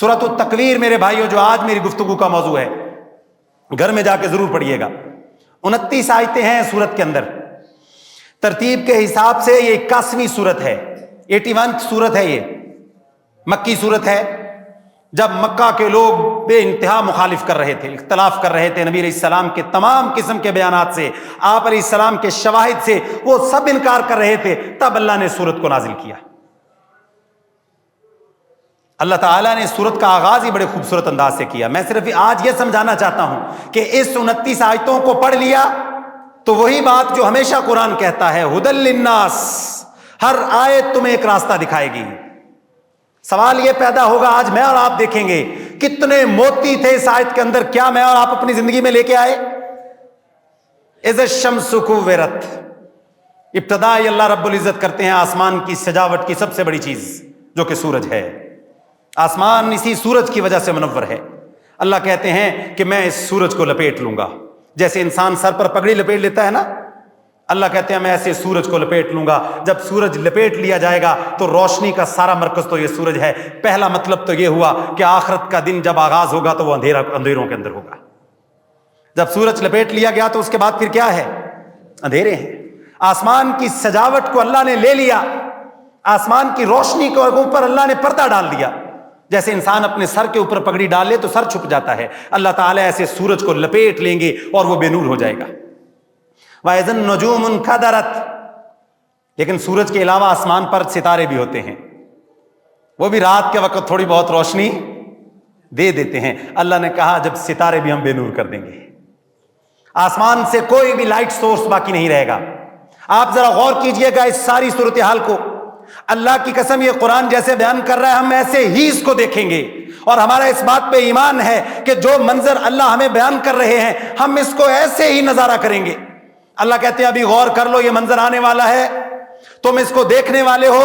سورۃ التکویر میرے بھائیوں جو آج میری گفتگو کا موضوع ہے، گھر میں جا کے ضرور پڑھیے گا۔ 29 آیتیں ہیں سورت کے اندر، ترتیب کے حساب سے یہ 81ویں سورت ہے، 81 سورت ہے، یہ مکی سورت ہے۔ جب مکہ کے لوگ بے انتہا مخالف کر رہے تھے، اختلاف کر رہے تھے نبی علیہ السلام کے تمام قسم کے بیانات سے، آپ علیہ السلام کے شواہد سے، وہ سب انکار کر رہے تھے، تب اللہ نے سورت کو نازل کیا۔ اللہ تعالیٰ نے سورت کا آغاز ہی بڑے خوبصورت انداز سے کیا۔ میں صرف آج یہ سمجھانا چاہتا ہوں کہ اس 29 آیتوں کو پڑھ لیا تو وہی بات جو ہمیشہ قرآن کہتا ہے، ہدی للناس، ہر آیت تمہیں ایک راستہ دکھائے گی۔ سوال یہ پیدا ہوگا، آج میں اور آپ دیکھیں گے کتنے موتی تھے اس آیت کے اندر، کیا میں اور آپ اپنی زندگی میں لے کے آئے؟ اذا الشمس کورت، ابتدا ہی اللہ رب العزت کرتے ہیں آسمان کی سجاوٹ کی سب سے بڑی چیز جو کہ سورج ہے۔ آسمان اسی سورج کی وجہ سے منور ہے۔ اللہ کہتے ہیں کہ میں اس سورج کو لپیٹ لوں گا، جیسے انسان سر پر پگڑی لپیٹ لیتا ہے نا، اللہ کہتے ہیں میں ایسے سورج کو لپیٹ لوں گا۔ جب سورج لپیٹ لیا جائے گا تو روشنی کا سارا مرکز تو یہ سورج ہے۔ پہلا مطلب تو یہ ہوا کہ آخرت کا دن جب آغاز ہوگا تو وہ اندھیروں کے اندر ہوگا۔ جب سورج لپیٹ لیا گیا تو اس کے بعد پھر کیا ہے؟ اندھیرے ہیں۔ آسمان کی سجاوٹ کو اللہ نے لے لیا، آسمان کی روشنی کے اوپر اللہ نے پردہ ڈال دیا۔ جیسے انسان اپنے سر کے اوپر پگڑی ڈال لے تو سر چھپ جاتا ہے، اللہ تعالیٰ ایسے سورج کو لپیٹ لیں گے اور وہ بے نور ہو جائے گا۔ وَإِذَا النُّجُومُ انْكَدَرَتْ، لیکن سورج کے علاوہ آسمان پر ستارے بھی ہوتے ہیں، وہ بھی رات کے وقت تھوڑی بہت روشنی دے دیتے ہیں۔ اللہ نے کہا جب ستارے بھی ہم بے نور کر دیں گے، آسمان سے کوئی بھی لائٹ سورس باقی نہیں رہے گا۔ آپ ذرا غور کیجئے گا اس ساری صورتحال کو، اللہ کی قسم یہ قرآن جیسے بیان کر رہا ہے ہم ایسے ہی اس کو دیکھیں گے، اور ہمارا اس بات پہ ایمان ہے کہ جو منظر اللہ ہمیں بیان کر رہے ہیں ہم اس کو ایسے ہی نظارہ کریں گے۔ اللہ کہتے ہیں ابھی غور کر لو، یہ منظر آنے والا ہے، تم اس کو دیکھنے والے ہو۔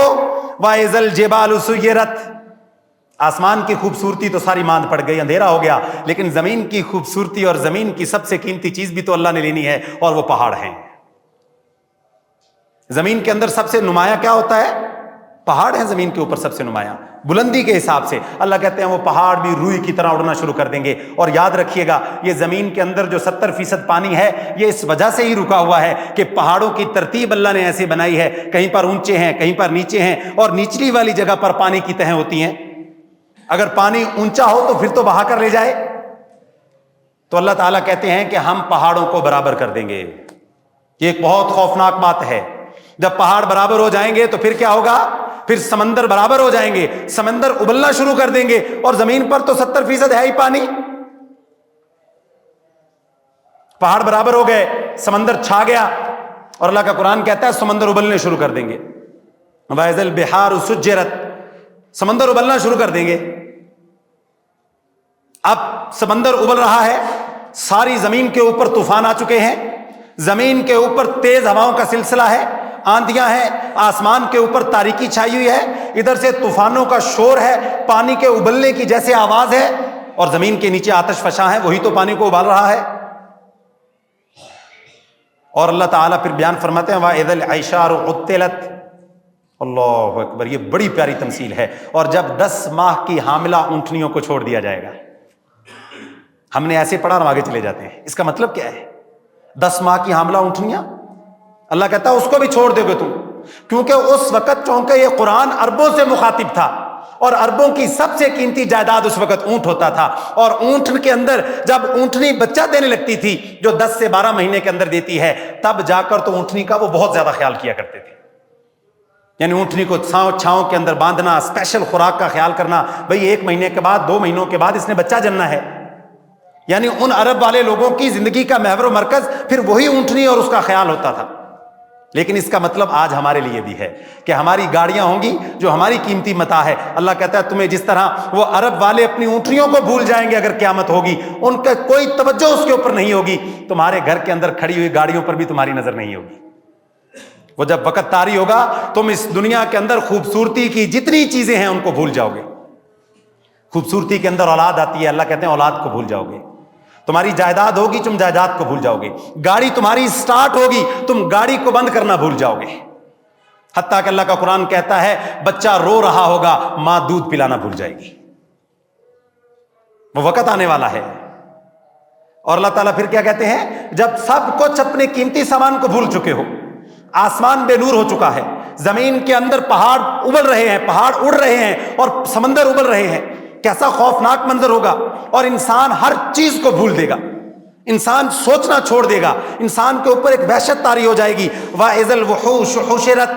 وَإِذَا الْجِبَالُ سُيِّرَتْ، آسمان کی خوبصورتی تو ساری ماند پڑ گئی، اندھیرا ہو گیا، لیکن زمین کی خوبصورتی اور زمین کی سب سے قیمتی چیز بھی تو اللہ نے لینی ہے، اور وہ پہاڑ ہیں۔ زمین کے اندر سب سے نمایاں کیا ہوتا ہے؟ پہاڑ ہیں زمین کے اوپر سب سے نمایاں بلندی کے حساب سے۔ اللہ کہتے ہیں وہ پہاڑ بھی روئی کی طرح اڑنا شروع کر دیں گے۔ اور یاد رکھیے گا یہ زمین کے اندر جو 70% پانی ہے یہ اس وجہ سے ہی رکا ہوا ہے کہ پہاڑوں کی ترتیب اللہ نے ایسے بنائی ہے، کہیں پر اونچے ہیں کہیں پر نیچے ہیں، اور نچلی والی جگہ پر پانی کی تہیں ہوتی ہیں۔ اگر پانی اونچا ہو تو پھر تو بہا کر لے جائے، تو اللہ تعالیٰ کہتے ہیں کہ ہم پہاڑوں کو برابر کر دیں گے۔ یہ ایک بہت خوفناک بات ہے۔ جب پہاڑ برابر ہو جائیں گے تو پھر کیا ہوگا؟ پھر سمندر برابر ہو جائیں گے، سمندر ابلنا شروع کر دیں گے، اور زمین پر تو 70% ہے ہی پانی۔ پہاڑ برابر ہو گئے، سمندر چھا گیا، اور اللہ کا قرآن کہتا ہے سمندر ابلنے شروع کر دیں گے۔ وَإِذَا الْبِحَارُ سُجِّرَتْ، سمندر ابلنا شروع کر دیں گے۔ اب سمندر ابل رہا ہے، ساری زمین کے اوپر طوفان آ چکے ہیں، زمین کے اوپر تیز ہواؤں کا سلسلہ ہے، آندھیاں ہیں، آسمان کے اوپر تاریکی چھائی ہوئی ہے، ادھر سے طوفانوں کا شور ہے، پانی کے ابلنے کی جیسے آواز ہے، اور زمین کے نیچے آتش فشاں ہے، وہی تو پانی کو ابال رہا ہے۔ اور اللہ تعالیٰ پھر بیان فرماتے ہیں وَإِذَا الْعِشَارُ عُطِّلَتْ، اللہ اکبر، یہ بڑی پیاری تمثیل ہے۔ اور جب 10 ماہ کی حاملہ اونٹنیوں کو چھوڑ دیا جائے گا، ہم نے ایسے پڑھا اور آگے چلے جاتے ہیں، اس کا مطلب کیا ہے؟ 10 ماہ کی حاملہ اونٹنیاں، اللہ کہتا ہے اس کو بھی چھوڑ دے گے تم، کیونکہ اس وقت چونکہ یہ قرآن عربوں سے مخاطب تھا، اور عربوں کی سب سے قیمتی جائیداد اس وقت اونٹ ہوتا تھا، اور اونٹ کے اندر جب اونٹنی بچہ دینے لگتی تھی جو 10 سے 12 مہینے کے اندر دیتی ہے، تب جا کر تو اونٹنی کا وہ بہت زیادہ خیال کیا کرتے تھے۔ یعنی اونٹنی کو چھاؤں کے اندر باندھنا، اسپیشل خوراک کا خیال کرنا، بھئی 1 مہینے کے بعد 2 مہینوں کے بعد اس نے بچہ جننا ہے۔ یعنی ان عرب والے لوگوں کی زندگی کا محور و مرکز پھر وہی اونٹنی اور اس کا خیال ہوتا تھا۔ لیکن اس کا مطلب آج ہمارے لیے بھی ہے کہ ہماری گاڑیاں ہوں گی جو ہماری قیمتی متاع ہے۔ اللہ کہتا ہے تمہیں جس طرح وہ عرب والے اپنی اونٹنیوں کو بھول جائیں گے اگر قیامت ہوگی، ان کا کوئی توجہ اس کے اوپر نہیں ہوگی، تمہارے گھر کے اندر کھڑی ہوئی گاڑیوں پر بھی تمہاری نظر نہیں ہوگی۔ وہ جب وقت طاری ہوگا تم اس دنیا کے اندر خوبصورتی کی جتنی چیزیں ہیں ان کو بھول جاؤ گے۔ خوبصورتی کے اندر اولاد آتی ہے، اللہ کہتے ہیں اولاد کو بھول جاؤ گے۔ تمہاری جائیداد ہوگی، تم جائیداد کو بھول جاؤ گے۔ گاڑی تمہاری سٹارٹ ہوگی، تم گاڑی کو بند کرنا بھول جاؤ گے۔ حتیٰ کہ اللہ کا قرآن کہتا ہے بچہ رو رہا ہوگا، ماں دودھ پلانا بھول جائے گی۔ وہ وقت آنے والا ہے۔ اور اللہ تعالیٰ پھر کیا کہتے ہیں؟ جب سب کچھ اپنے قیمتی سامان کو بھول چکے ہو، آسمان بے نور ہو چکا ہے، زمین کے اندر پہاڑ ابل رہے ہیں، پہاڑ اڑ رہے ہیں اور سمندر ابل رہے ہیں، کیسا خوفناک منظر ہوگا، اور انسان ہر چیز کو بھول دے گا، انسان سوچنا چھوڑ دے گا، انسان کے اوپر ایک وحشت طاری ہو جائے گی۔ وَإِذَا الْوُحُوشُ حُشِرَتْ،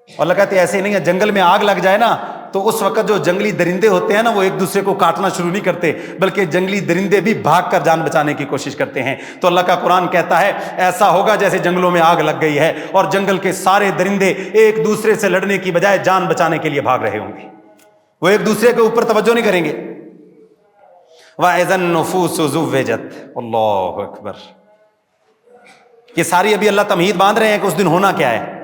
اور اللہ کہتے ہیں ایسے ہی نہیں ہے، جنگل میں آگ لگ جائے نا تو اس وقت جو جنگلی درندے ہوتے ہیں نا وہ ایک دوسرے کو کاٹنا شروع نہیں کرتے، بلکہ جنگلی درندے بھی بھاگ کر جان بچانے کی کوشش کرتے ہیں۔ تو اللہ کا قرآن کہتا ہے ایسا ہوگا جیسے جنگلوں میں آگ لگ گئی ہے اور جنگل کے سارے درندے ایک دوسرے سے لڑنے کی بجائے جان بچانے کے لیے بھاگ رہے ہوں گے، وہ ایک دوسرے کے اوپر توجہ نہیں کریں گے۔ وَإِذَا النُّفُوسُ زُوِّجَتْ، اللہ اکبر، یہ ساری ابھی اللہ تمہید باندھ رہے ہیں کہ اس دن ہونا کیا ہے۔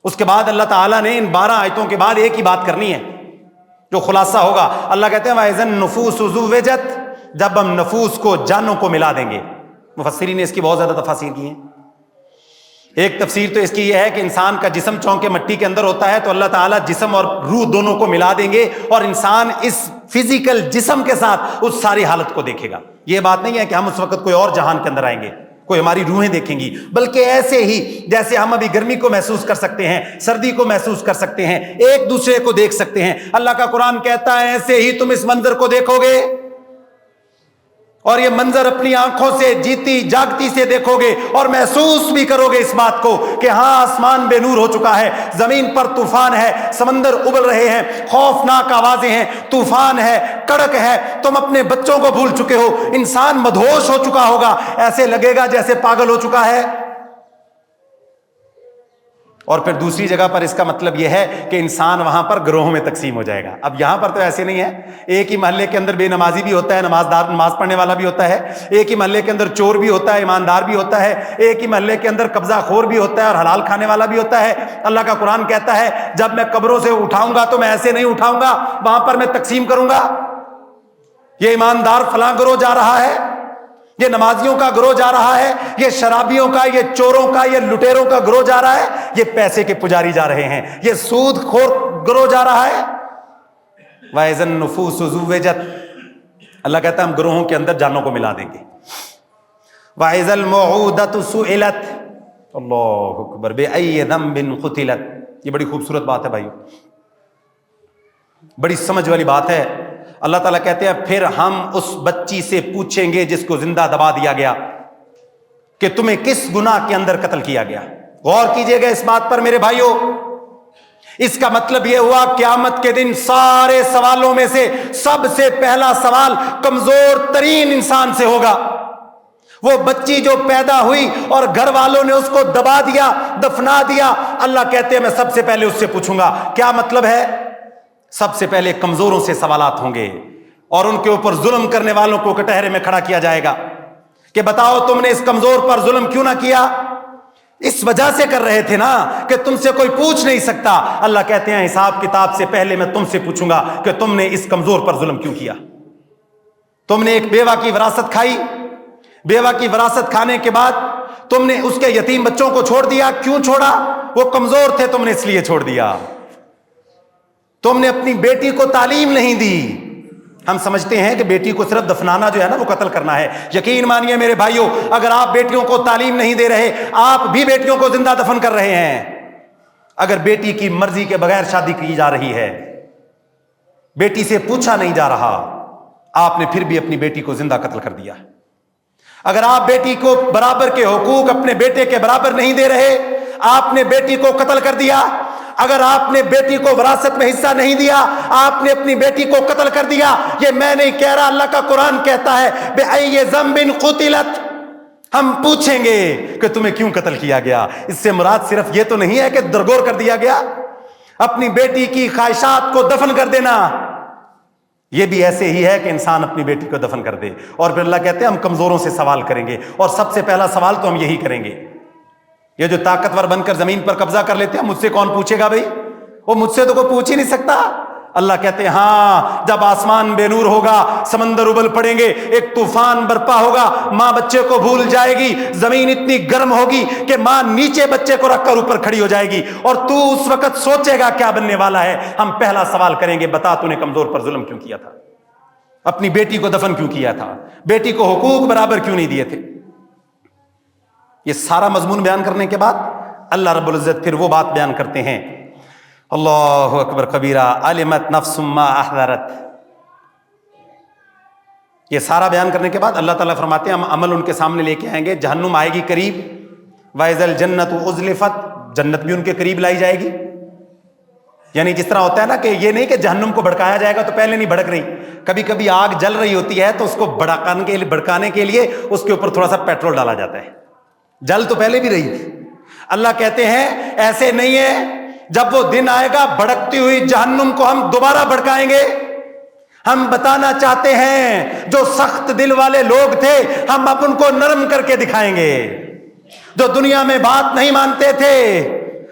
اس کے بعد اللہ تعالیٰ نے ان 12 آیتوں کے بعد ایک ہی بات کرنی ہے جو خلاصہ ہوگا۔ اللہ کہتے ہیں وَإِذَا النُّفُوسُ زُوِّجَتْ، جب ہم نفوس کو جانوں کو ملا دیں گے۔ مفسرین نے اس کی بہت زیادہ تفاسیر کی ہیں۔ ایک تفسیر تو اس کی یہ ہے کہ انسان کا جسم چونکہ مٹی کے اندر ہوتا ہے تو اللہ تعالیٰ جسم اور روح دونوں کو ملا دیں گے اور انسان اس فزیکل جسم کے ساتھ اس ساری حالت کو دیکھے گا۔ یہ بات نہیں ہے کہ ہم اس وقت کوئی اور جہان کے اندر آئیں گے، کوئی ہماری روحیں دیکھیں گی، بلکہ ایسے ہی جیسے ہم ابھی گرمی کو محسوس کر سکتے ہیں، سردی کو محسوس کر سکتے ہیں، ایک دوسرے کو دیکھ سکتے ہیں۔ اللہ کا قرآن کہتا ہے ایسے ہی تم اس منظر کو دیکھو گے، اور یہ منظر اپنی آنکھوں سے جیتی جاگتی سے دیکھو گے اور محسوس بھی کرو گے اس بات کو کہ ہاں آسمان بے نور ہو چکا ہے، زمین پر طوفان ہے، سمندر ابل رہے ہیں، خوفناک آوازیں ہیں، طوفان ہے، کڑک ہے، تم اپنے بچوں کو بھول چکے ہو، انسان مدہوش ہو چکا ہوگا، ایسے لگے گا جیسے پاگل ہو چکا ہے۔ اور پھر دوسری جگہ پر اس کا مطلب یہ ہے کہ انسان وہاں پر گروہوں میں تقسیم ہو جائے گا۔ اب یہاں پر تو ایسے نہیں ہے، ایک ہی محلے کے اندر بے نمازی بھی ہوتا ہے، نماز پڑھنے والا بھی ہوتا ہے، ایک ہی محلے کے اندر چور بھی ہوتا ہے، ایماندار بھی ہوتا ہے، ایک ہی محلے کے اندر قبضہ خور بھی ہوتا ہے اور حلال کھانے والا بھی ہوتا ہے۔ اللہ کا قرآن کہتا ہے جب میں قبروں سے اٹھاؤں گا تو میں ایسے نہیں اٹھاؤں گا، وہاں پر میں تقسیم کروں گا، یہ ایماندار فلاں گروہ جا رہا ہے، یہ نمازیوں کا گروہ جا رہا ہے، یہ شرابیوں کا، یہ چوروں کا، یہ لٹیروں کا گروہ جا رہا ہے، یہ پیسے کے پجاری جا رہے ہیں، یہ سود خور گروہ جا رہا ہے۔ وَإِذَا النُّفُوسُ زُوِّجَتْ، اللہ کہتا ہے ہم گروہوں کے اندر جانوں کو ملا دیں گے۔ وَإِذَا الْمَوْعُودَةُ سُئِلَتْ، اللہ اکبر، بِأَيِّ ذَنبٍ قُتِلَتْ، یہ بڑی خوبصورت بات ہے بھائیو، بڑی سمجھ والی بات ہے۔ اللہ تعالیٰ کہتے ہیں پھر ہم اس بچی سے پوچھیں گے جس کو زندہ دبا دیا گیا کہ تمہیں کس گناہ کے اندر قتل کیا گیا۔ غور کیجئے گا اس بات پر میرے بھائیو، اس کا مطلب یہ ہوا قیامت کے دن سارے سوالوں میں سے سب سے پہلا سوال کمزور ترین انسان سے ہوگا۔ وہ بچی جو پیدا ہوئی اور گھر والوں نے اس کو دبا دیا، دفنا دیا، اللہ کہتے ہیں میں سب سے پہلے اس سے پوچھوں گا۔ کیا مطلب ہے؟ سب سے پہلے کمزوروں سے سوالات ہوں گے اور ان کے اوپر ظلم کرنے والوں کو کٹہرے میں کھڑا کیا جائے گا کہ بتاؤ تم نے اس کمزور پر ظلم کیوں نہ کیا؟ اس وجہ سے کر رہے تھے نا کہ تم سے کوئی پوچھ نہیں سکتا۔ اللہ کہتے ہیں حساب کتاب سے پہلے میں تم سے پوچھوں گا کہ تم نے اس کمزور پر ظلم کیوں کیا۔ تم نے ایک بیوہ کی وراثت کھائی، بیوہ کی وراثت کھانے کے بعد تم نے اس کے یتیم بچوں کو چھوڑ دیا۔ کیوں چھوڑا؟ وہ کمزور تھے، تم نے اس لیے چھوڑ دیا۔ تم نے اپنی بیٹی کو تعلیم نہیں دی۔ ہم سمجھتے ہیں کہ بیٹی کو صرف دفنانا جو ہے نا وہ قتل کرنا ہے، یقین مانیے میرے بھائیوں، اگر آپ بیٹیوں کو تعلیم نہیں دے رہے آپ بھی بیٹیوں کو زندہ دفن کر رہے ہیں۔ اگر بیٹی کی مرضی کے بغیر شادی کی جا رہی ہے، بیٹی سے پوچھا نہیں جا رہا، آپ نے پھر بھی اپنی بیٹی کو زندہ قتل کر دیا۔ اگر آپ بیٹی کو برابر کے حقوق اپنے بیٹے کے برابر نہیں دے رہے، آپ نے بیٹی کو قتل کر دیا۔ اگر آپ نے بیٹی کو وراثت میں حصہ نہیں دیا، آپ نے اپنی بیٹی کو قتل کر دیا۔ یہ میں نہیں کہہ رہا، اللہ کا قرآن کہتا ہے بِأَيِّ ذَنبٍ قُتِلَتْ، ہم پوچھیں گے کہ تمہیں کیوں قتل کیا گیا۔ اس سے مراد صرف یہ تو نہیں ہے کہ درگور کر دیا گیا، اپنی بیٹی کی خواہشات کو دفن کر دینا یہ بھی ایسے ہی ہے کہ انسان اپنی بیٹی کو دفن کر دے۔ اور پھر اللہ کہتے ہیں ہم کمزوروں سے سوال کریں گے، اور سب سے پہلا سوال تو ہم یہی کریں گے۔ یہ جو طاقتور بن کر زمین پر قبضہ کر لیتے ہیں، مجھ سے کون پوچھے گا بھائی؟ وہ مجھ سے تو کوئی پوچھ ہی نہیں سکتا۔ اللہ کہتے ہیں ہاں جب آسمان بے نور ہوگا، سمندر ابل پڑیں گے، ایک طوفان برپا ہوگا، ماں بچے کو بھول جائے گی، زمین اتنی گرم ہوگی کہ ماں نیچے بچے کو رکھ کر اوپر کھڑی ہو جائے گی، اور تو اس وقت سوچے گا کیا بننے والا ہے۔ ہم پہلا سوال کریں گے بتا تو نے کمزور پر ظلم کیوں کیا تھا؟ اپنی بیٹی کو دفن کیوں کیا تھا, بیٹی کو حقوق برابر کیوں نہیں دیے تھے. یہ سارا مضمون بیان کرنے کے بعد اللہ رب العزت پھر وہ بات بیان کرتے ہیں, اللہ اکبر کبیرہ, علمت نفس ما احضرت. یہ سارا بیان کرنے کے بعد اللہ تعالیٰ فرماتے ہیں ہم عمل ان کے سامنے لے کے آئیں گے. جہنم آئے گی قریب, وَإِذَا الْجَنَّةُ أُزْلِفَتْ, جنت بھی ان کے قریب لائی جائے گی. یعنی جس طرح ہوتا ہے نا کہ یہ نہیں کہ جہنم کو بھڑکایا جائے گا تو پہلے نہیں بھڑک رہی, کبھی کبھی آگ جل رہی ہوتی ہے تو اس کو بھڑکانے کے لیے اس کے اوپر تھوڑا سا پیٹرول ڈالا جاتا ہے, جل تو پہلے بھی رہی تھی. اللہ کہتے ہیں ایسے نہیں ہے, جب وہ دن آئے گا بھڑکتی ہوئی جہنم کو ہم دوبارہ بھڑکائیں گے. ہم بتانا چاہتے ہیں جو سخت دل والے لوگ تھے ہم اب ان کو نرم کر کے دکھائیں گے. جو دنیا میں بات نہیں مانتے تھے,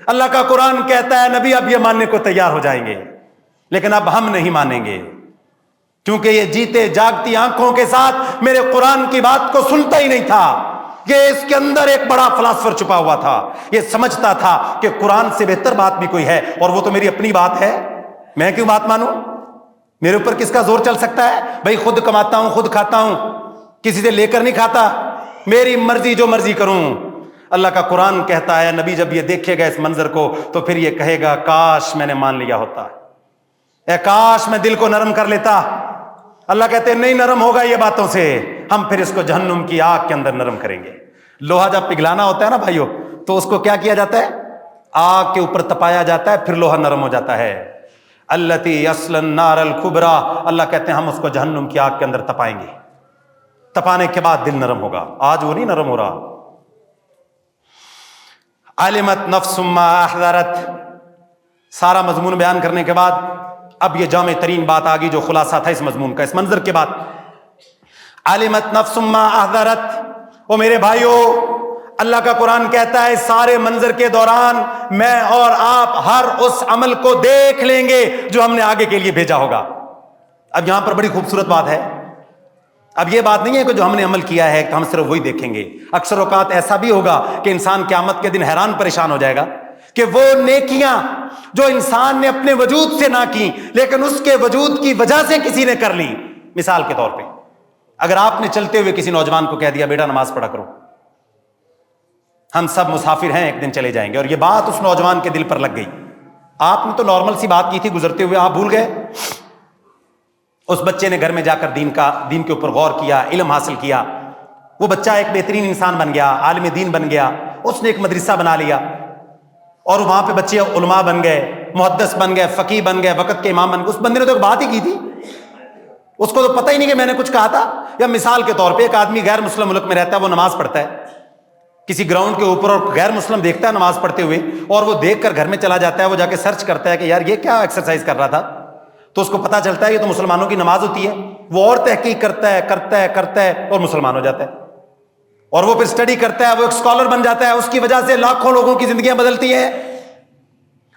اللہ کا قرآن کہتا ہے نبی اب یہ ماننے کو تیار ہو جائیں گے, لیکن اب ہم نہیں مانیں گے, کیونکہ یہ جیتے جاگتی آنکھوں کے ساتھ میرے قرآن کی بات کو سنتا ہی نہیں تھا. یہ اس کے اندر ایک بڑا فلاسفر چھپا ہوا تھا, یہ سمجھتا تھا کہ قرآن سے بہتر بات بھی کوئی ہے, اور وہ تو میری اپنی بات ہے, میں کیوں بات مانوں, میرے اوپر کس کا زور چل سکتا ہے. بھائی خود کماتا ہوں, خود کھاتا ہوں, کسی سے لے کر نہیں کھاتا, میری مرضی جو مرضی کروں. اللہ کا قرآن کہتا ہے نبی جب یہ دیکھے گا اس منظر کو تو پھر یہ کہے گا کاش میں نے مان لیا ہوتا, اے کاش میں دل کو نرم کر لیتا. اللہ کہتے ہیں نہیں نرم ہوگا یہ باتوں سے, ہم پھر اس کو جہنم کی آگ کے اندر نرم کریں گے. لوہا جب پگھلانا ہوتا ہے نا بھائیو, تو اس کو کیا کیا جاتا ہے, آگ کے اوپر تپایا جاتا ہے, پھر لوہا نرم ہو جاتا ہے. التی یصلی النار الکبریٰ, اللہ کہتے ہیں ہم اس کو جہنم کی آگ کے اندر تپائیں گے, تپانے کے بعد دل نرم ہوگا, آج وہ نہیں نرم ہو رہا. علمت نفس ما احضرت, سارا مضمون بیان کرنے کے بعد اب یہ جامع ترین بات آگی جو خلاصہ تھا اس مضمون کا, اس منظر کے بعد. علمت نفس ما احضرت, او میرے بھائیو, اللہ کا قرآن کہتا ہے اس سارے منظر کے دوران میں اور آپ ہر اس عمل کو دیکھ لیں گے جو ہم نے آگے کے لیے بھیجا ہوگا. اب یہاں پر بڑی خوبصورت بات ہے, اب یہ بات نہیں ہے کہ جو ہم نے عمل کیا ہے ہم صرف وہی دیکھیں گے. اکثر اوقات ایسا بھی ہوگا کہ انسان قیامت کے دن حیران پریشان ہو جائے گا کہ وہ نیکیاں جو انسان نے اپنے وجود سے نہ کی لیکن اس کے وجود کی وجہ سے کسی نے کر لی. مثال کے طور پہ اگر آپ نے چلتے ہوئے کسی نوجوان کو کہہ دیا بیٹا نماز پڑھا کرو, ہم سب مسافر ہیں ایک دن چلے جائیں گے, اور یہ بات اس نوجوان کے دل پر لگ گئی. آپ نے تو نارمل سی بات کی تھی گزرتے ہوئے, آپ بھول گئے. اس بچے نے گھر میں جا کر دین کے اوپر غور کیا, علم حاصل کیا, وہ بچہ ایک بہترین انسان بن گیا, عالم دین بن گیا, اس نے ایک مدرسہ بنا لیا اور وہاں پہ بچے علماء بن گئے, محدث بن گئے, فقیہ بن گئے, وقت کے امام بن گئے. اس بندے نے تو ایک بات ہی کی تھی, اس کو تو پتہ ہی نہیں کہ میں نے کچھ کہا تھا. یا مثال کے طور پہ ایک آدمی غیر مسلم ملک میں رہتا ہے, وہ نماز پڑھتا ہے کسی گراؤنڈ کے اوپر, اور غیر مسلم دیکھتا ہے نماز پڑھتے ہوئے, اور وہ دیکھ کر گھر میں چلا جاتا ہے, وہ جا کے سرچ کرتا ہے کہ یار یہ کیا ایکسرسائز کر رہا تھا, تو اس کو پتا چلتا ہے یہ تو مسلمانوں کی نماز ہوتی ہے. وہ اور تحقیق کرتا ہے اور مسلمان ہو جاتا ہے, اور وہ پھر اسٹڈی کرتا ہے, وہ ایک اسکالر بن جاتا ہے. اس کی وجہ سے لاکھوں لوگوں کی زندگیاں بدلتی ہیں,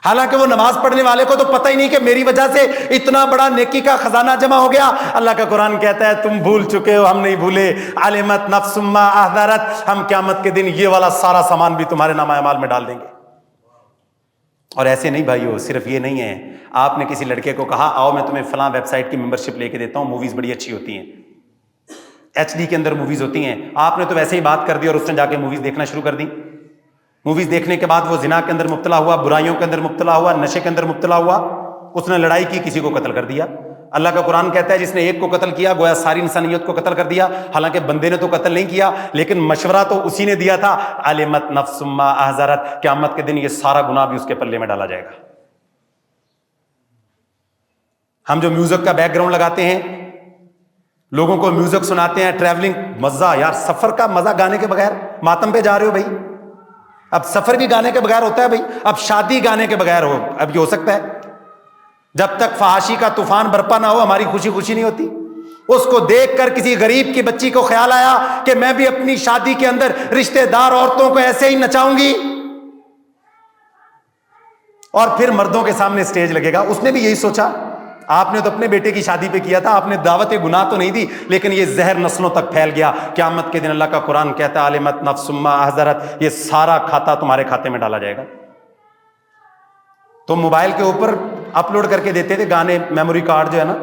حالانکہ وہ نماز پڑھنے والے کو تو پتہ ہی نہیں کہ میری وجہ سے اتنا بڑا نیکی کا خزانہ جمع ہو گیا. اللہ کا قرآن کہتا ہے تم بھول چکے ہو, ہم نہیں بھولے. علمت نفس ما احضرت, ہم قیامت کے دن یہ والا سارا سامان بھی تمہارے نامہ اعمال میں ڈال دیں گے. اور ایسے نہیں بھائیو, صرف یہ نہیں ہے, آپ نے کسی لڑکے کو کہا آؤ میں تمہیں فلاں ویب سائٹ کی ممبرشپ لے کے دیتا ہوں, موویز بڑی اچھی ہوتی ہیں, HD کے اندر موویز ہوتی ہیں. آپ نے تو ویسے ہی بات کر دی اور اس نے جا کے موویز دیکھنا شروع کر دی. موویز دیکھنے کے بعد وہ زنا کے اندر مبتلا ہوا, برائیوں کے اندر مبتلا ہوا, نشے کے اندر مبتلا ہوا, اس نے لڑائی کی, کسی کو قتل کر دیا. اللہ کا قرآن کہتا ہے جس نے ایک کو قتل کیا گویا ساری انسانیت کو قتل کر دیا. حالانکہ بندے نے تو قتل نہیں کیا, لیکن مشورہ تو اسی نے دیا تھا. علمت نفس ما احضرت, قیامت کے دن یہ سارا گناہ بھی اس کے پلے میں ڈالا جائے گا. ہم جو میوزک کا بیک گراؤنڈ لگاتے ہیں, لوگوں کو میوزک سناتے ہیں, ٹریولنگ مزہ, یار سفر کا مزہ گانے کے بغیر. ماتم پہ جا رہے ہو بھائی, اب سفر بھی گانے کے بغیر ہوتا ہے بھائی, اب شادی گانے کے بغیر ہو, اب یہ ہو سکتا ہے. جب تک فحاشی کا طوفان برپا نہ ہو ہماری خوشی خوشی نہیں ہوتی. اس کو دیکھ کر کسی غریب کی بچی کو خیال آیا کہ میں بھی اپنی شادی کے اندر رشتہ دار عورتوں کو ایسے ہی نچاؤں گی, اور پھر مردوں کے سامنے اسٹیج لگے گا. اس نے بھی یہی سوچا. آپ نے تو اپنے بیٹے کی شادی پہ کیا تھا, آپ نے دعوت گناہ تو نہیں دی, لیکن یہ زہر نسلوں تک پھیل گیا. قیامت کے دن اللہ کا قرآن کہتا ہے علمت نفس ما احضرت, یہ سارا کھاتا تمہارے کھاتے میں ڈالا جائے گا. تو موبائل کے اوپر اپلوڈ کر کے دیتے تھے گانے, میموری کارڈ جو ہے نا,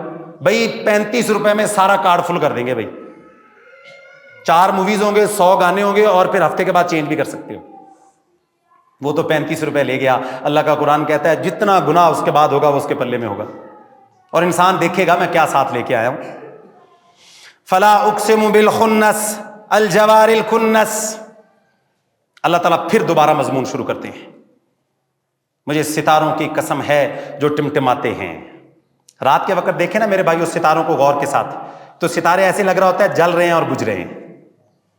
بھائی 35 روپے میں سارا کارڈ فل کر دیں گے بھائی، 4 موویز ہوں گے، 100 گانے ہوں گے، اور پھر ہفتے کے بعد چینج بھی کر سکتے ہو۔ وہ تو 35 روپے لے گیا۔ اللہ کا قرآن کہتا ہے جتنا گناہ اس کے بعد ہوگا وہ اس کے پلے میں ہوگا، اور انسان دیکھے گا میں کیا ساتھ لے کے آیا ہوں۔ فلا اقسم بالخنس الجوار الکنس۔ اللہ تعالیٰ پھر دوبارہ مضمون شروع کرتے ہیں، مجھے ستاروں کی قسم ہے جو ٹمٹماتے ہیں۔ رات کے وقت دیکھیں نا میرے بھائیو ستاروں کو غور کے ساتھ، تو ستارے ایسے لگ رہا ہوتا ہے جل رہے ہیں اور بجھ رہے ہیں،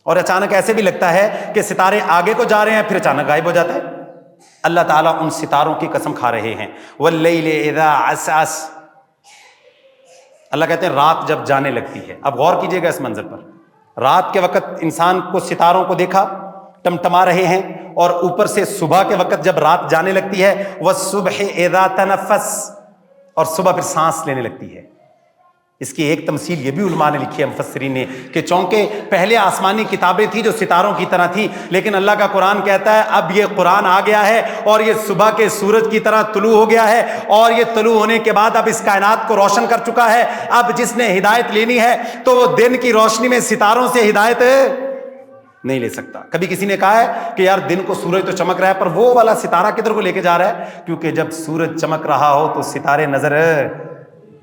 اور اچانک ایسے بھی لگتا ہے کہ ستارے آگے کو جا رہے ہیں پھر اچانک غائب ہو جاتا ہے۔ اللہ تعالیٰ ان ستاروں کی قسم کھا رہے ہیں۔ واللیل اذا عسعس، اللہ کہتے ہیں رات جب جانے لگتی ہے۔ اب غور کیجئے گا اس منظر پر، رات کے وقت انسان کو ستاروں کو دیکھا ٹمٹما رہے ہیں، اور اوپر سے صبح کے وقت جب رات جانے لگتی ہے، والصبح اذا تنفس، اور صبح پھر سانس لینے لگتی ہے۔ اس کی ایک تمثیل یہ بھی علماء نے لکھی ہے، مفسرین نے، کہ چونکہ پہلے آسمانی کتابیں تھی جو ستاروں کی طرح تھی، لیکن اللہ کا قرآن کہتا ہے اب یہ قرآن آ گیا ہے اور یہ صبح کے سورج کی طرح طلوع ہو گیا ہے، اور یہ طلوع ہونے کے بعد اب اس کائنات کو روشن کر چکا ہے۔ اب جس نے ہدایت لینی ہے تو وہ دن کی روشنی میں ستاروں سے ہدایت نہیں لے سکتا۔ کبھی کسی نے کہا ہے کہ یار دن کو سورج تو چمک رہا ہے، پر وہ والا ستارہ کدھر کو لے کے جا رہا ہے؟ کیونکہ جب سورج چمک رہا ہو تو ستارے نظر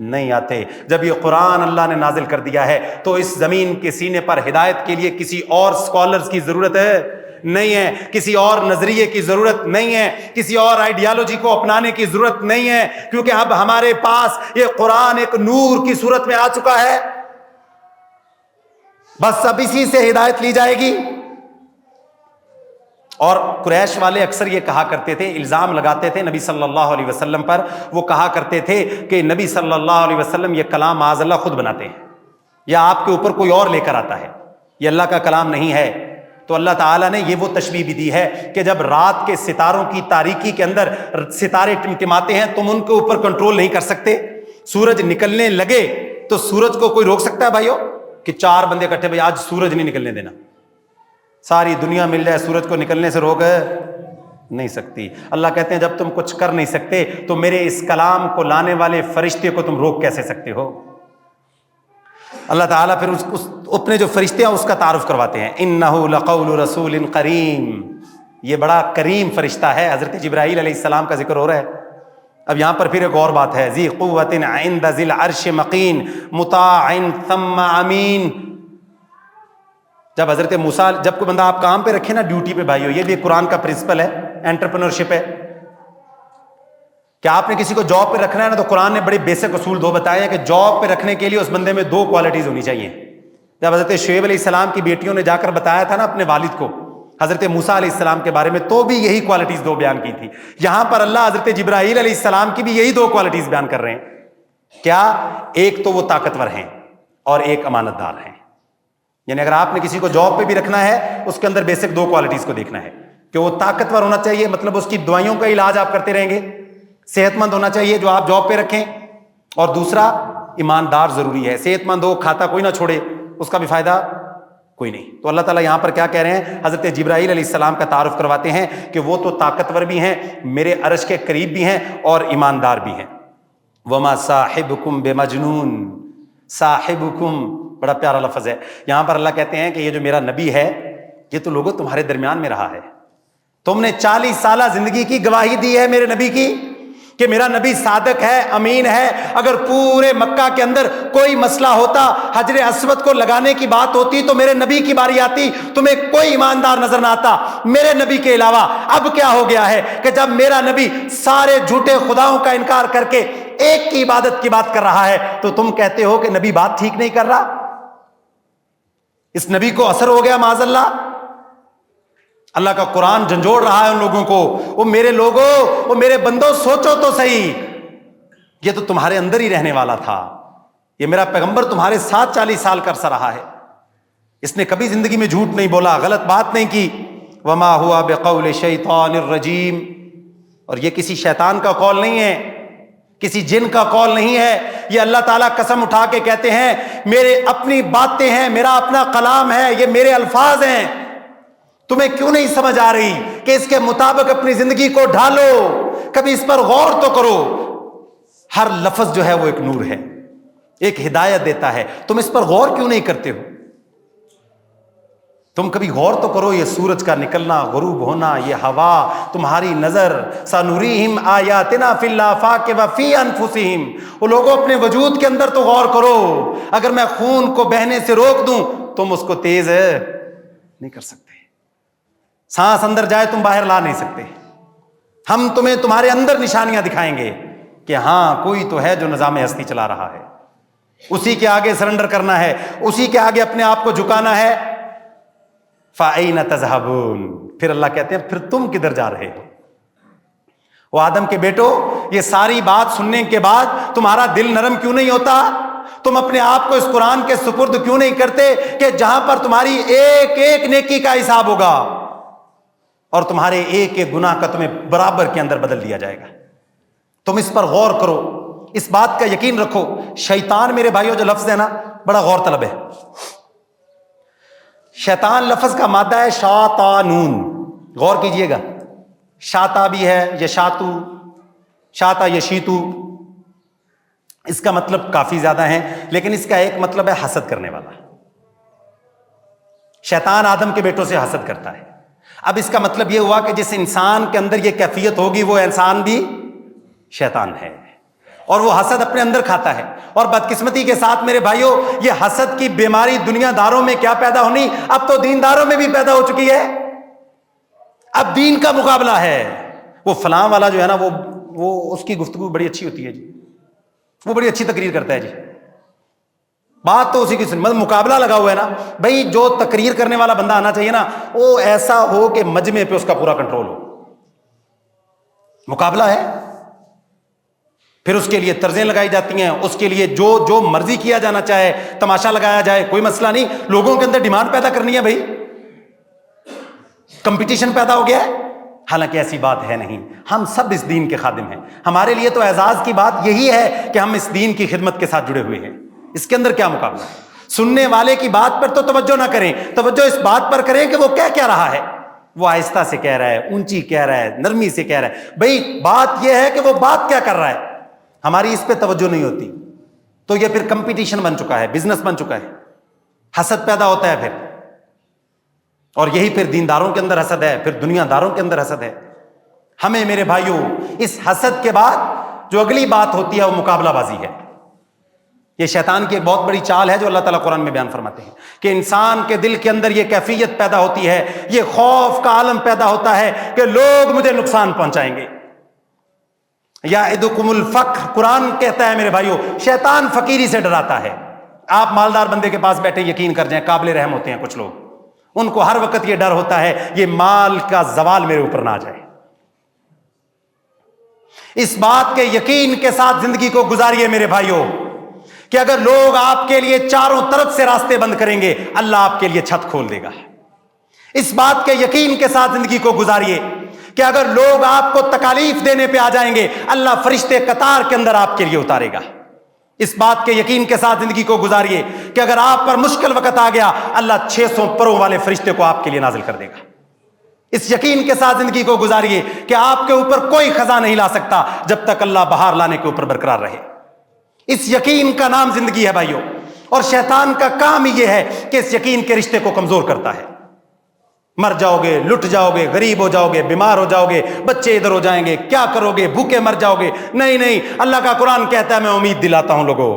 نہیں آتے۔ جب یہ قرآن اللہ نے نازل کر دیا ہے تو اس زمین کے سینے پر ہدایت کے لیے کسی اور سکالرز کی ضرورت نہیں ہے، کسی اور نظریے کی ضرورت نہیں ہے، کسی اور آئیڈیالوجی کو اپنانے کی ضرورت نہیں ہے، کیونکہ اب ہمارے پاس یہ قرآن ایک نور کی صورت میں آ چکا ہے۔ بس اب اسی سے ہدایت لی جائے گی۔ اور قریش والے اکثر یہ کہا کرتے تھے، الزام لگاتے تھے نبی صلی اللہ علیہ وسلم پر، وہ کہا کرتے تھے کہ نبی صلی اللہ علیہ وسلم یہ کلام معاذ اللہ خود بناتے ہیں، یا آپ کے اوپر کوئی اور لے کر آتا ہے، یہ اللہ کا کلام نہیں ہے۔ تو اللہ تعالیٰ نے یہ وہ تشبیہ بھی دی ہے کہ جب رات کے ستاروں کی تاریکی کے اندر ستارے ٹمٹماتے ہیں تم ان کے اوپر کنٹرول نہیں کر سکتے۔ سورج نکلنے لگے تو سورج کو کوئی روک سکتا ہے بھائیو؟ کہ 4 بندے اکٹھے بھائی آج سورج نہیں نکلنے دینا، ساری دنیا مل جائے سورج کو نکلنے سے روک نہیں سکتی۔ اللہ کہتے ہیں جب تم کچھ کر نہیں سکتے تو میرے اس کلام کو لانے والے فرشتے کو تم روک کیسے سکتے ہو؟ اللہ تعالیٰ پھر اپنے جو فرشتے ہیں اس کا تعارف کرواتے ہیں، انہ لقول رسول کریم، یہ بڑا کریم فرشتہ ہے۔ حضرت جبرائیل علیہ السلام کا ذکر ہو رہا ہے۔ اب یہاں پر پھر ایک اور بات ہے، ذی قوت عند ذی العرش مقین مطاع ثم امین۔ جب حضرت موسیٰ، جب کوئی بندہ آپ کام پہ رکھے نا ڈیوٹی پہ بھائیو، یہ بھی قرآن کا پرنسپل ہے، انٹرپرینورشپ ہے، کہ آپ نے کسی کو جاب پہ رکھنا ہے نا تو قرآن نے بڑے بیسک اصول 2 بتائے ہیں کہ جاب پہ رکھنے کے لیے اس بندے میں 2 کوالٹیز ہونی چاہیے۔ جب حضرت شعیب علیہ السلام کی بیٹیوں نے جا کر بتایا تھا نا اپنے والد کو حضرت موسیٰ علیہ السلام کے بارے میں، تو بھی یہی کوالٹیز 2 بیان کی تھی۔ یہاں پر اللہ حضرت جبرائیل علیہ السلام کی بھی یہی 2 کوالٹیز بیان کر رہے ہیں۔ کیا؟ ایک تو وہ طاقتور ہیں اور ایک امانت دار ہیں۔ یعنی اگر آپ نے کسی کو جاب پہ بھی رکھنا ہے اس کے اندر بیسک 2 کوالٹیز کو دیکھنا ہے کہ وہ طاقتور ہونا چاہیے، مطلب اس کی دوائیوں کا علاج آپ کرتے رہیں گے، صحت مند ہونا چاہیے جو آپ جاب پہ رکھیں، اور دوسرا ایماندار ضروری ہے۔ صحت مند ہو، کھاتا کوئی نہ چھوڑے، اس کا بھی فائدہ کوئی نہیں۔ تو اللہ تعالیٰ یہاں پر کیا کہہ رہے ہیں؟ حضرت جبرائیل علیہ السلام کا تعارف کرواتے ہیں کہ وہ تو طاقتور بھی ہیں، میرے عرش کے قریب بھی ہیں، اور ایماندار بھی ہیں۔ وما صاحبکم بمجنون، صاحبکم بڑا پیارا لفظ ہے۔ یہاں پر اللہ کہتے ہیں کہ یہ جو میرا نبی ہے یہ تو لوگوں تمہارے درمیان میں رہا ہے، تم نے 40 سالہ زندگی کی گواہی دی ہے میرے نبی کی کہ میرا نبی صادق ہے، امین ہے۔ اگر پورے مکہ کے اندر کوئی مسئلہ ہوتا، حجر اسود کو لگانے کی بات ہوتی تو میرے نبی کی باری آتی، تمہیں کوئی ایماندار نظر نہ آتا میرے نبی کے علاوہ۔ اب کیا ہو گیا ہے کہ جب میرا نبی سارے جھوٹے خداؤں کا انکار کر کے ایک کی عبادت کی بات کر رہا ہے تو تم کہتے ہو کہ نبی بات ٹھیک نہیں کر رہا؟ اس نبی کو اثر ہو گیا معاذ اللہ۔ اللہ کا قرآن جھنجھوڑ رہا ہے ان لوگوں کو، وہ میرے لوگوں، وہ میرے بندوں، سوچو تو صحیح، یہ تو تمہارے اندر ہی رہنے والا تھا، یہ میرا پیغمبر تمہارے ساتھ 40 سال کا عرصہ رہا ہے، اس نے کبھی زندگی میں جھوٹ نہیں بولا، غلط بات نہیں کی۔ وما ہوا بقول شیطان الرجیم، اور یہ کسی شیطان کا قول نہیں ہے، کسی جن کا قول نہیں ہے، یہ اللہ تعالیٰ قسم اٹھا کے کہتے ہیں میرے اپنی باتیں ہیں، میرا اپنا کلام ہے، یہ میرے الفاظ ہیں۔ تمہیں کیوں نہیں سمجھ آ رہی کہ اس کے مطابق اپنی زندگی کو ڈھالو، کبھی اس پر غور تو کرو۔ ہر لفظ جو ہے وہ ایک نور ہے، ایک ہدایت دیتا ہے. تم اس پر غور کیوں نہیں کرتے ہو؟ تم کبھی غور تو کرو. یہ سورج کا نکلنا، غروب ہونا، یہ ہوا، تمہاری نظر. سنریہم آیاتنا فی الآفاق وفی انفسہم. وہ لوگوں اپنے وجود کے اندر تو غور کرو. اگر میں خون کو بہنے سے روک دوں تم اس کو تیز نہیں کر سکتے. سانس اندر جائے تم باہر لا نہیں سکتے. ہم تمہیں تمہارے اندر نشانیاں دکھائیں گے کہ ہاں کوئی تو ہے جو نظام ہستی چلا رہا ہے. اسی کے آگے سرنڈر کرنا ہے، اسی کے آگے اپنے آپ کو جھکانا ہے. فَأَيْنَ تَذْهَبُونَ. پھر اللہ کہتے ہیں پھر تم کدھر جا رہے ہو؟ وہ آدم کے بیٹو، یہ ساری بات سننے کے بعد تمہارا دل نرم کیوں نہیں ہوتا؟ تم اپنے آپ کو اس قرآن کے سپرد کیوں نہیں کرتے کہ جہاں پر تمہاری ایک ایک نیکی کا حساب ہوگا اور تمہارے ایک ایک گناہ کا تمہیں برابر کے اندر بدل دیا جائے گا. تم اس پر غور کرو، اس بات کا یقین رکھو. شیطان میرے بھائیو جو لفظ ہے نا بڑا غور طلب ہے. شیطان لفظ کا مادہ ہے شاطانون. غور کیجئے گا، شاتا بھی ہے، یشاتو، شاتا یشیتو. اس کا مطلب کافی زیادہ ہے، لیکن اس کا ایک مطلب ہے حسد کرنے والا. شیطان آدم کے بیٹوں سے حسد کرتا ہے. اب اس کا مطلب یہ ہوا کہ جس انسان کے اندر یہ کیفیت ہوگی وہ انسان بھی شیطان ہے اور وہ حسد اپنے اندر کھاتا ہے. اور بدقسمتی کے ساتھ میرے بھائیوں یہ حسد کی بیماری دنیا داروں میں کیا پیدا ہونی، اب تو دینداروں میں بھی پیدا ہو چکی ہے. اب دین کا مقابلہ ہے. وہ فلاں والا جو ہے نا وہ اس کی گفتگو بڑی اچھی ہوتی ہے جی، وہ بڑی اچھی تقریر کرتا ہے جی. بات تو اسی کی سن، مطلب مقابلہ لگا ہوا ہے نا بھائی. جو تقریر کرنے والا بندہ آنا چاہیے نا وہ ایسا ہو کہ مجمع پہ اس کا پورا کنٹرول ہو. مقابلہ ہے، پھر اس کے لیے طرزیں لگائی جاتی ہیں، اس کے لیے جو مرضی کیا جانا چاہے، تماشا لگایا جائے، کوئی مسئلہ نہیں. لوگوں کے اندر ڈیمانڈ پیدا کرنی ہے بھائی، کمپٹیشن پیدا ہو گیا ہے. حالانکہ ایسی بات ہے نہیں. ہم سب اس دین کے خادم ہیں. ہمارے لیے تو اعزاز کی بات یہی ہے کہ ہم اس دین کی خدمت کے ساتھ جڑے ہوئے ہیں. اس کے اندر کیا مقابلہ ہے؟ سننے والے کی بات پر تو توجہ نہ کریں، توجہ اس بات پر کریں کہ وہ کیا رہا ہے. وہ آہستہ سے کہہ رہا ہے، اونچی کہہ رہا ہے، نرمی سے کہہ رہا ہے. بھائی بات یہ ہے کہ وہ بات کیا کر رہا ہے. ہماری اس پہ توجہ نہیں ہوتی تو یہ پھر کمپٹیشن بن چکا ہے، بزنس بن چکا ہے. حسد پیدا ہوتا ہے پھر، اور یہی پھر دینداروں کے اندر حسد ہے، پھر دنیا داروں کے اندر حسد ہے. ہمیں میرے بھائیوں اس حسد کے بعد جو اگلی بات ہوتی ہے وہ مقابلہ بازی ہے. یہ شیطان کی ایک بہت بڑی چال ہے جو اللہ تعالیٰ قرآن میں بیان فرماتے ہیں کہ انسان کے دل کے اندر یہ کیفیت پیدا ہوتی ہے، یہ خوف کا عالم پیدا ہوتا ہے کہ لوگ مجھے نقصان پہنچائیں گے. یعدکم الفقر، قرآن کہتا ہے میرے بھائیوں شیطان فقیری سے ڈراتا ہے. آپ مالدار بندے کے پاس بیٹھے یقین کر جائیں قابل رحم ہوتے ہیں کچھ لوگ، ان کو ہر وقت یہ ڈر ہوتا ہے یہ مال کا زوال میرے اوپر نہ آ جائے. اس بات کے یقین کے ساتھ زندگی کو گزاریے میرے بھائیوں کہ اگر لوگ آپ کے لیے چاروں طرف سے راستے بند کریں گے اللہ آپ کے لیے چھت کھول دے گا. اس بات کے یقین کے ساتھ زندگی کو گزاریے کہ اگر لوگ آپ کو تکالیف دینے پہ آ جائیں گے اللہ فرشتے قطار کے اندر آپ کے لیے اتارے گا. اس بات کے یقین کے ساتھ زندگی کو گزاریے کہ اگر آپ پر مشکل وقت آ گیا اللہ 600 پروں والے فرشتے کو آپ کے لیے نازل کر دے گا. اس یقین کے ساتھ زندگی کو گزاریے کہ آپ کے اوپر کوئی خزاں نہیں لا سکتا جب تک اللہ بہار لانے کے اوپر برقرار رہے. اس یقین کا نام زندگی ہے بھائیوں. اور شیطان کا کام ہی یہ ہے کہ اس یقین کے رشتے کو کمزور کرتا ہے. مر جاؤ گے، لٹ جاؤ گے، غریب ہو جاؤ گے، بیمار ہو جاؤ گے، بچے ادھر ہو جائیں گے، کیا کرو گے، بھوکے مر جاؤ گے. نہیں، اللہ کا قرآن کہتا ہے میں امید دلاتا ہوں لوگوں،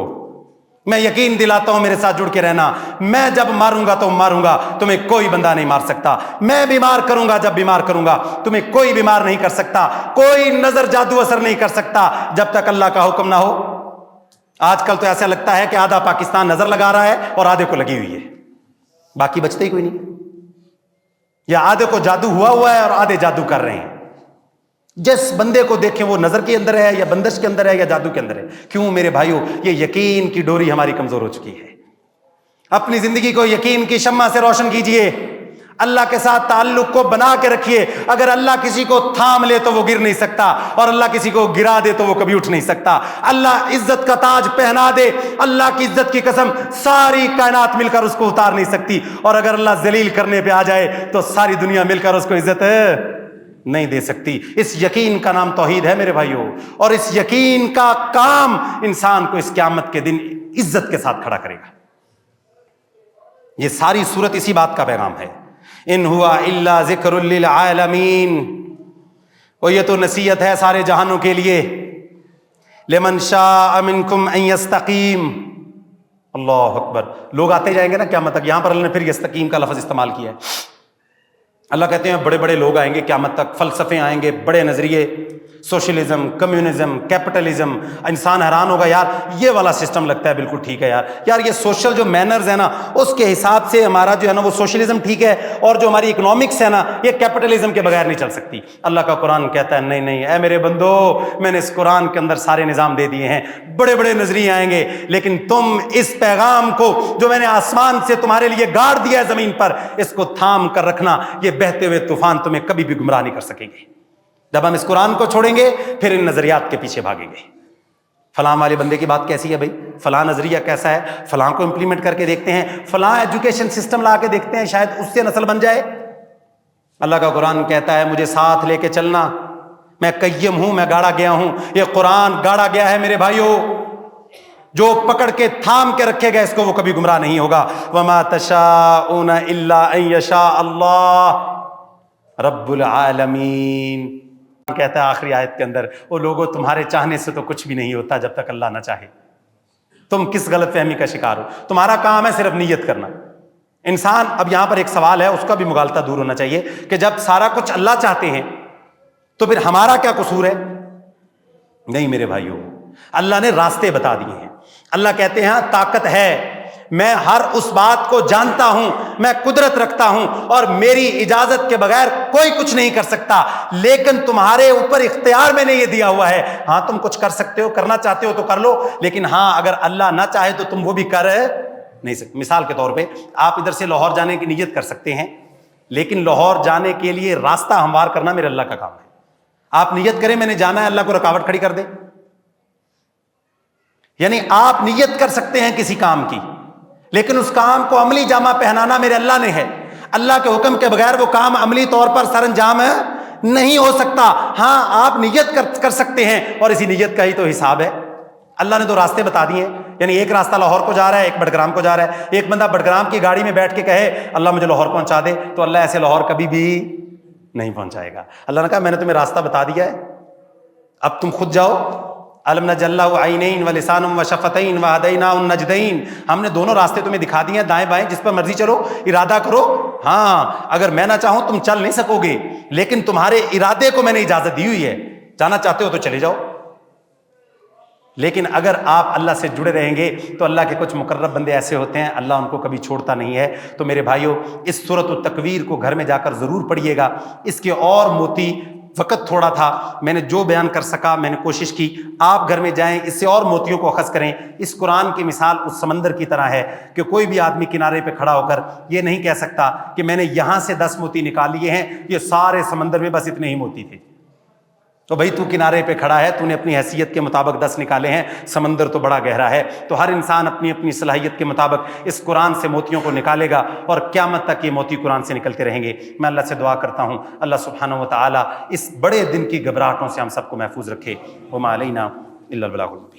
میں یقین دلاتا ہوں میرے ساتھ جڑ کے رہنا. میں جب ماروں گا تو ماروں گا، تمہیں کوئی بندہ نہیں مار سکتا. میں بیمار کروں گا، جب بیمار کروں گا تمہیں کوئی بیمار نہیں کر سکتا. کوئی نظر جادو اثر نہیں کر سکتا جب تک اللہ کا حکم نہ ہو. آج کل تو ایسا لگتا ہے کہ آدھا پاکستان نظر لگا رہا ہے اور آدھے کو لگی ہوئی ہے، باقی بچتے ہی کوئی نہیں. یا آدھے کو جادو ہوا ہے اور آدھے جادو کر رہے ہیں. جس بندے کو دیکھیں وہ نظر کے اندر ہے یا بندش کے اندر ہے یا جادو کے اندر ہے. کیوں میرے بھائیوں؟ یہ یقین کی ڈوری ہماری کمزور ہو چکی ہے. اپنی زندگی کو یقین کی شمع سے روشن کیجئے، اللہ کے ساتھ تعلق کو بنا کے رکھیے. اگر اللہ کسی کو تھام لے تو وہ گر نہیں سکتا، اور اللہ کسی کو گرا دے تو وہ کبھی اٹھ نہیں سکتا. اللہ عزت کا تاج پہنا دے، اللہ کی عزت کی قسم ساری کائنات مل کر اس کو اتار نہیں سکتی. اور اگر اللہ ذلیل کرنے پہ آ جائے تو ساری دنیا مل کر اس کو عزت نہیں دے سکتی. اس یقین کا نام توحید ہے میرے بھائیوں. اور اس یقین کا کام انسان کو اس قیامت کے دن عزت کے ساتھ کھڑا کرے گا. یہ ساری صورت اسی بات کا پیغام ہے. ان ہوا الا ذکر للعالمین. اور یہ تو نصیحت ہے سارے جہانوں کے لیے. لمن شاء منکم ان یستقیم. اللہ اکبر. لوگ آتے جائیں گے نا قیامت تک. یہاں پر اللہ نے پھر یستقیم کا لفظ استعمال کیا ہے. اللہ کہتے ہیں بڑے بڑے لوگ آئیں گے قیامت تک, فلسفے آئیں گے, بڑے نظریے, سوشلزم, کمیونزم, کیپٹلزم. انسان حیران ہوگا, یار یہ والا سسٹم لگتا ہے بالکل ٹھیک ہے یار یہ سوشل جو مینرز ہیں نا اس کے حساب سے ہمارا جو ہے نا وہ سوشلزم ٹھیک ہے, اور جو ہماری اکنامکس ہے نا یہ کیپٹلزم کے بغیر نہیں چل سکتی. اللہ کا قرآن کہتا ہے نہیں اے میرے بندو, میں نے اس قرآن کے اندر سارے نظام دے دیے ہیں. بڑے بڑے نظریے آئیں گے لیکن تم اس پیغام کو جو میں نے آسمان سے تمہارے لیے گاڑ دیا ہے زمین پر, اس کو تھام کر رکھنا. یہ بہتے ہوئے طوفان تمہیں کبھی بھی گمراہ نہیں کر سکیں گے. جب ہم اس قرآن کو چھوڑیں گے پھر ان نظریات کے پیچھے بھاگیں گے. فلاں والے بندے کی بات کیسی ہے بھائی, فلاں نظریہ کیسا ہے, فلاں کو امپلیمنٹ کر کے دیکھتے ہیں, فلاں ایجوکیشن سسٹم لا کے دیکھتے ہیں, شاید اس سے نسل بن جائے. اللہ کا قرآن کہتا ہے مجھے ساتھ لے کے چلنا, میں قیم ہوں, میں گاڑا گیا ہوں. یہ قرآن گاڑا گیا ہے میرے بھائیوں, جو پکڑ کے تھام کے رکھے گا اس کو وہ کبھی گمراہ نہیں ہوگا. وما تشاءون الا ان یشاء اللہ رب العالمین. کہتا ہے آخری آیت کے اندر, وہ لوگوں تمہارے چاہنے سے تو کچھ بھی نہیں ہوتا جب تک اللہ نہ چاہے. تم کس غلط فہمی کا شکار ہو, تمہارا کام ہے صرف نیت کرنا. انسان, اب یہاں پر ایک سوال ہے, اس کا بھی مغالطہ دور ہونا چاہیے کہ جب سارا کچھ اللہ چاہتے ہیں تو پھر ہمارا کیا قصور ہے. نہیں میرے بھائیوں, اللہ نے راستے بتا دیے ہیں. اللہ کہتے ہیں طاقت ہے, میں ہر اس بات کو جانتا ہوں, میں قدرت رکھتا ہوں اور میری اجازت کے بغیر کوئی کچھ نہیں کر سکتا, لیکن تمہارے اوپر اختیار میں نے یہ دیا ہوا ہے. ہاں تم کچھ کر سکتے ہو, کرنا چاہتے ہو تو کر لو, لیکن ہاں اگر اللہ نہ چاہے تو تم وہ بھی کر نہیں سکتے. مثال کے طور پہ آپ ادھر سے لاہور جانے کی نیت کر سکتے ہیں, لیکن لاہور جانے کے لیے راستہ ہموار کرنا میرے اللہ کا کام ہے. آپ نیت کریں میں نے جانا ہے, اللہ کو رکاوٹ کھڑی کر دے. یعنی آپ نیت کر سکتے ہیں کسی کام کی, لیکن اس کام کو عملی جامہ پہنانا میرے اللہ نے ہے. اللہ کے حکم کے بغیر وہ کام عملی طور پر سر انجام نہیں ہو سکتا. ہاں آپ نیت کر سکتے ہیں, اور اسی نیت کا ہی تو حساب ہے. اللہ نے تو راستے بتا دیے. یعنی ایک راستہ لاہور کو جا رہا ہے, ایک بٹگرام کو جا رہا ہے. ایک بندہ بٹگرام کی گاڑی میں بیٹھ کے کہے اللہ مجھے لاہور پہنچا دے, تو اللہ ایسے لاہور کبھی بھی نہیں پہنچائے گا. اللہ نے کہا میں نے تمہیں راستہ بتا دیا ہے, اب تم خود جاؤ. الم نجعل لہ عینین ولسانا وشفتین وہدیناہ النجدین. ہم نے دونوں راستے تمہیں دکھا دیے ہیں, دائیں بائیں, جس پر مرضی چلو, ارادہ کرو. ہاں اگر میں نہ چاہوں تم چل نہیں سکو گے, لیکن تمہارے ارادے کو میں نے اجازت دی ہوئی ہے. جانا چاہتے ہو تو چلے جاؤ. لیکن اگر آپ اللہ سے جڑے رہیں گے تو اللہ کے کچھ مقرب بندے ایسے ہوتے ہیں, اللہ ان کو کبھی چھوڑتا نہیں ہے. تو میرے بھائیوں, اس سورۃ التکویر کو گھر میں جا کر ضرور پڑھیے گا. اس کے اور موتی, وقت تھوڑا تھا, میں نے جو بیان کر سکا میں نے کوشش کی. آپ گھر میں جائیں, اس سے اور موتیوں کو اخذ کریں. اس قرآن کی مثال اس سمندر کی طرح ہے کہ کوئی بھی آدمی کنارے پہ کھڑا ہو کر یہ نہیں کہہ سکتا کہ میں نے یہاں سے 10 موتی نکال لیے ہیں, یہ سارے سمندر میں بس اتنے ہی موتی تھے. تو بھائی تو کنارے پہ کھڑا ہے, تو نے اپنی حیثیت کے مطابق 10 نکالے ہیں, سمندر تو بڑا گہرا ہے. تو ہر انسان اپنی اپنی صلاحیت کے مطابق اس قرآن سے موتیوں کو نکالے گا, اور قیامت تک یہ موتی قرآن سے نکلتے رہیں گے. میں اللہ سے دعا کرتا ہوں اللہ سبحانہ و تعالیٰ اس بڑے دن کی گھبراہٹوں سے ہم سب کو محفوظ رکھے. وما علینا الا البلاغ المبین.